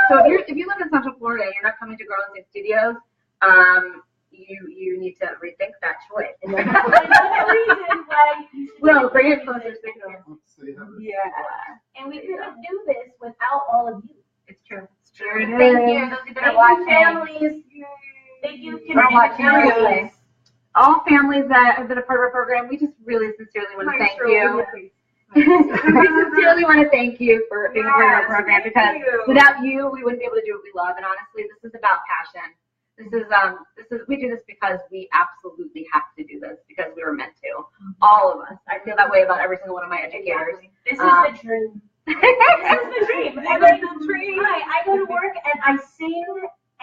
So if you live in Central Florida and you're not coming to Girls in Studios, you need to rethink that choice. Well, bring it closer. Yeah. And we couldn't do this without all of you. It's true. Thank you. Those who are watching. Families. Thank you, families. All families that have been a part of our program, we just really sincerely want to thank you. We sincerely want to thank you for being a part of our program, because without you, we wouldn't be able to do what we love. And honestly, this is about passion. We do this because we absolutely have to do this, because we were meant to. All of us. I feel that way about every single one of my educators. This is the dream. This is the dream. I go to work and I sing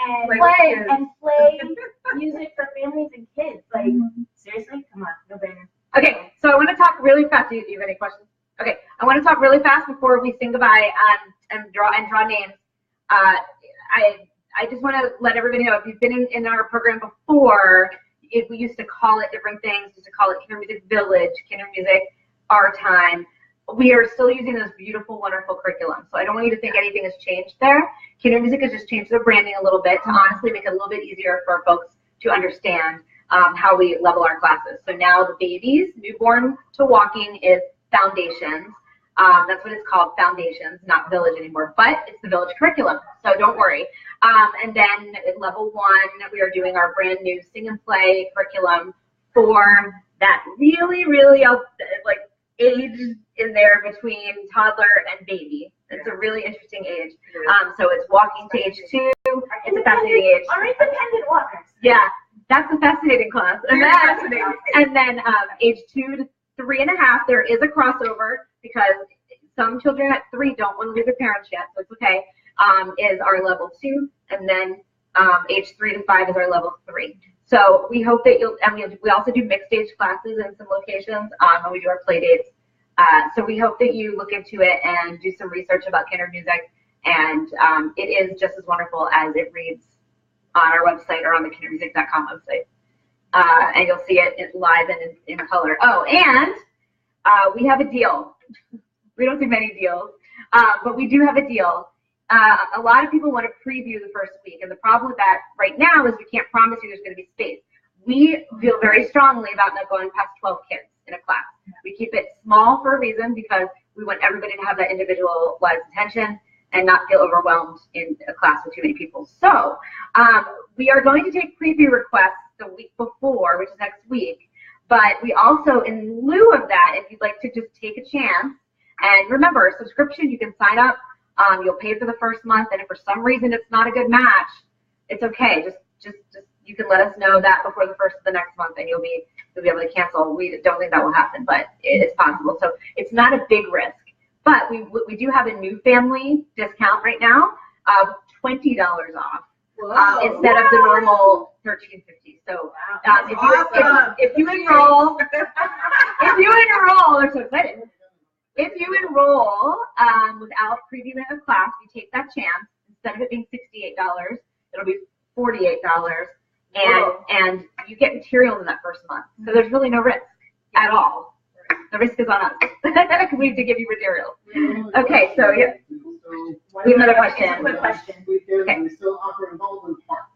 and play music for families and kids. Like, seriously? Come on, no brainer. Okay, so I want to talk really fast. Do you have any questions? Okay, I want to talk really fast before we sing goodbye and draw names. I just want to let everybody know, if you've been in our program before, we used to call it different things. We used to call it Kindermusik Village, Kindermusik Our Time. We are still using this beautiful, wonderful curriculum. So I don't want you to think anything has changed there. Kindermusik has just changed their branding a little bit to honestly make it a little bit easier for folks to understand how we level our classes. So now the babies, newborn to walking, is foundations. That's what it's called, foundations, not village anymore, but it's the village curriculum. So don't worry. And then at level 1, we are doing our brand new sing and play curriculum for that really, really like age in there between toddler and baby. It's a really interesting age. So it's walking to age 2. It's a fascinating age. Our independent walkers. Yeah, that's a fascinating class. And then age 2 to 3.5, there is a crossover, because some children at 3 don't want to leave their parents yet, so it's okay. Is our level 2, and then age 3 to 5 is our level 3. So we hope that you'll, and we also do mixed age classes in some locations, and we do our play dates. So we hope that you look into it and do some research about Kindermusik, and it is just as wonderful as it reads on our website or on the kindermusik.com website. And you'll see it live and in color. Oh, and we have a deal. We don't do many deals. But we do have a deal. A lot of people want to preview the first week, and the problem with that right now is we can't promise you there's going to be space. We feel very strongly about not going past 12 kids in a class. We keep it small for a reason because we want everybody to have that individualized attention and not feel overwhelmed in a class with too many people. So we are going to take preview requests the week before, which is next week. But we also, in lieu of that, if you'd like to just take a chance, and remember, a subscription, you can sign up. You'll pay for the first month, and if for some reason it's not a good match, it's okay. Just you can let us know that before the first of the next month, and you'll be able to cancel. We don't think that will happen, but it is possible. So it's not a big risk. But we do have a new family discount right now of $20 off instead of the normal $13.50. So if you enroll, they're so excited. If you enroll without previewing a class, you take that chance. Instead of it being $68, it'll be $48, and you get materials in that first month. So there's really no risk at all. The risk is on us because we have to give you materials. Okay, so yeah. We have another question. Quick question. Okay. We still offer Baldwin Park.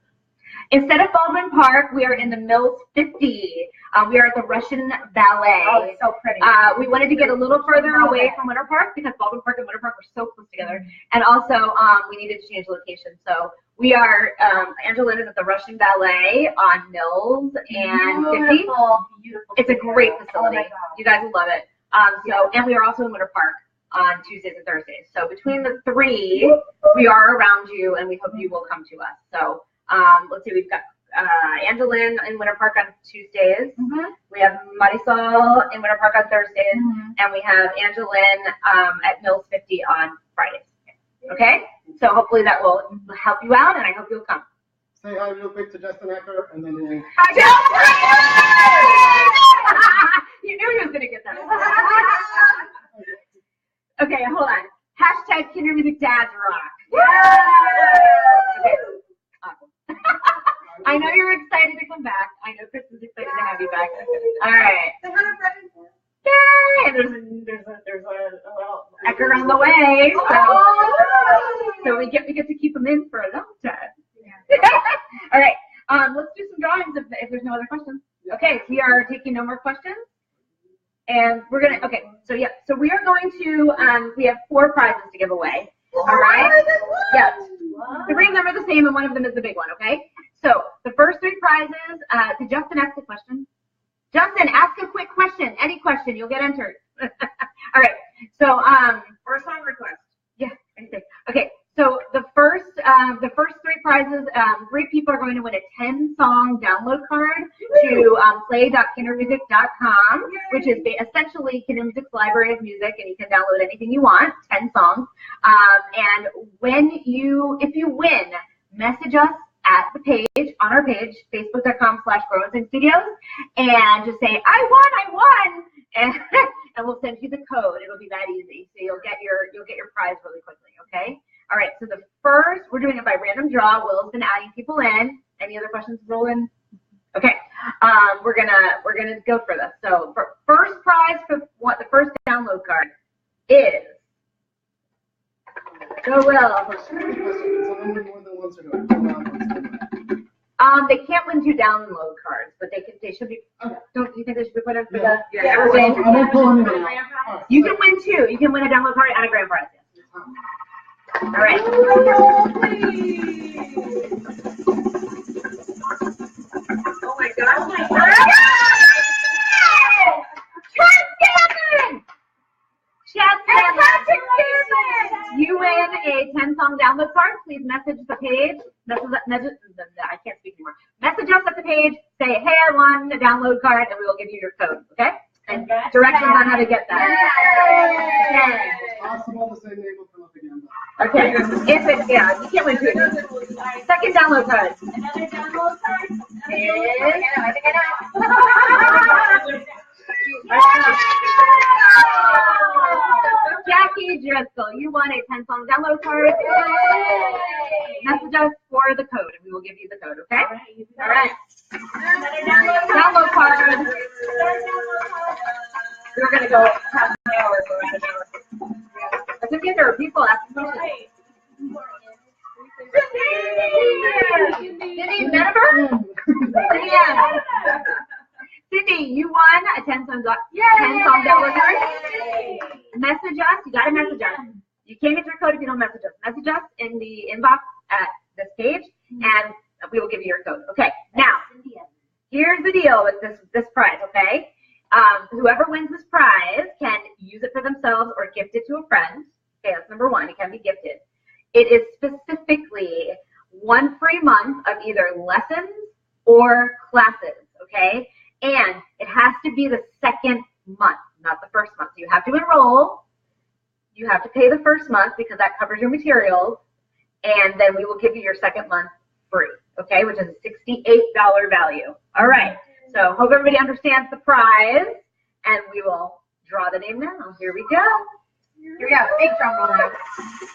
Instead of Baldwin Park, we are in the Mills 50. We are at the Russian Ballet. Oh, it's so pretty. We wanted to get a little further away from Winter Park because Baldwin Park and Winter Park were so close together. And also, we needed to change location. So we are, Angelina is at the Russian Ballet on Mills and 50. Beautiful. It's a great facility. Oh, you guys will love it. And we are also in Winter Park on Tuesdays and Thursdays. So between the three, we are around you, and we hope you will come to us. So let's see, we've got Angeline in Winter Park on Tuesdays. We have Marisol in Winter Park on Thursdays, and we have Angeline at Mills 50 on Fridays. Okay? So hopefully that will help you out, and I hope you'll come. Say hi real quick to Justin Ecker, and then we'll... You knew he was going to get that. Okay, hold on. Hashtag Kindermusik Dads Rock. Okay. Awesome. I know you're excited to come back. I know Chris is excited to have you back. All right. Yay! There's a little Ecker on the way. So we get to keep them in for a long time. All right. Let's do some drawings if there's no other questions. Okay, we are taking no more questions. And we're gonna, so we are going to, we have 4 prizes to give away. All right? Yes. 3 of them are the same and 1 of them is the big one, okay? So the first 3 prizes, did Justin ask a question? Justin, ask a quick question, any question, you'll get entered. All right, so, Or a song request. Yeah, anything. Okay, so the first 3 prizes, 3 people are going to win a 10-song download card to play.kindermusic.com, which is essentially Kindermusic's library of music, and you can download anything you want, 10 songs. And if you win, message us at the page, on our page, facebook.com/growinstudios, and just say, I won, and we'll send you the code. It'll be that easy. So you'll get your prize really quickly, okay? All right, so the first, we're doing it by random draw. Will's been adding people in. Any other questions, Roland? Okay, we're gonna go for this. So for first prize for the first download card is, go Will. They can't win 2 download cards, but they should be. Okay. Don't you think they should be put in for Yeah. You can win 2. You can win a download card and a grand prize. All right. Oh my gosh. You win a 10-song download card. Please message the page. I can't speak anymore. Message us at the page. Say, hey, I won a download card, and we will give you your code. Okay? And directions on how to get that. It's possible the same name will come up again. Okay. You can't win 2. Second download card. Another download card? I think I know. Jackie Driscoll, you won a 10-song download card. Message us for the code, and we will give you the code, okay? All right. Download card. We're going to go half an hour. Cindy, there are people asking questions. Cindy, remember? Cindy, you won a 10 song download. Message us. You got to message us. You can't get your code if you don't message us. Message us in the inbox at this page, and we will give you your code. Okay. Now, here's the deal with this prize. Okay. Whoever wins this prize can use it for themselves or gift it to a friend. Okay, that's number one. It can be gifted. It is specifically 1 free month of either lessons or classes, okay? And it has to be the second month, not the first month. So you have to enroll. You have to pay the first month because that covers your materials. And then we will give you your second month free, okay, which is a $68 value. All right, so hope everybody understands the prize. And we will draw the name now. Here we go. Here we go. Big drum roll now.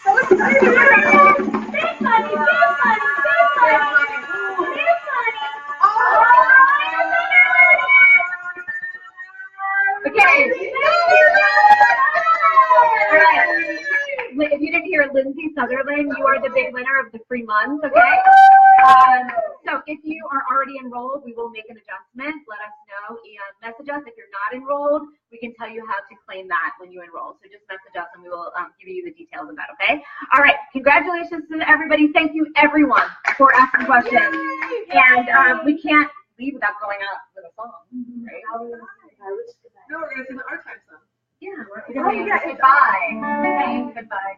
So excited. Big money, big money, big money, big money. Okay. All right. If you didn't hear Lindsay Sutherland, you are the big winner of the free month, okay? So if you are already enrolled, we will make an adjustment. Let us know and message us. If you're not enrolled, we can tell you how to claim that when you enroll. So just message us and we will give you the details of that, okay? All right. Congratulations to everybody. Thank you, everyone, for asking questions. And we can't leave without going out with a song, right? No, we're going to sing the art time song. Yeah. Goodbye. Goodbye.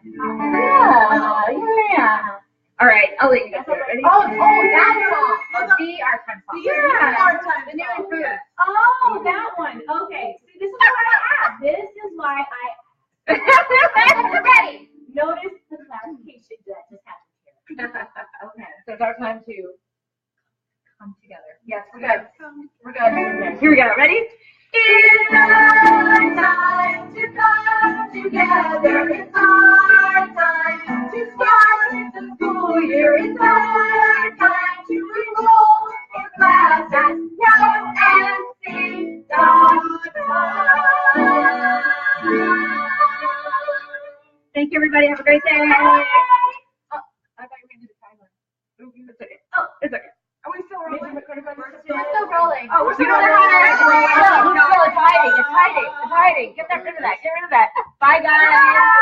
Yeah. All right, I'll let you guys do it. Ready? Oh, that song. The art time song. Yeah. Art time. The new improvement. Oh, that one. Okay. See, this is why I asked. This is why I Ready. noticed the clarification that just happened here. Okay, so it's our time to come together. Yes, we're good. We're good. Okay, here we go. Ready? It's our time to come together. It's our time to start the school year. It's our time to enroll in classes now and sing the song. Thank you, everybody. Have a great day. Oh, I thought you were going to do the timer. It's okay. Oh, it's okay. Are we still rolling? We're still rolling. Oh, we're still rolling. rolling. It's hiding. It's hiding. It's hiding. Get rid of that. Get rid of that. Bye, guys.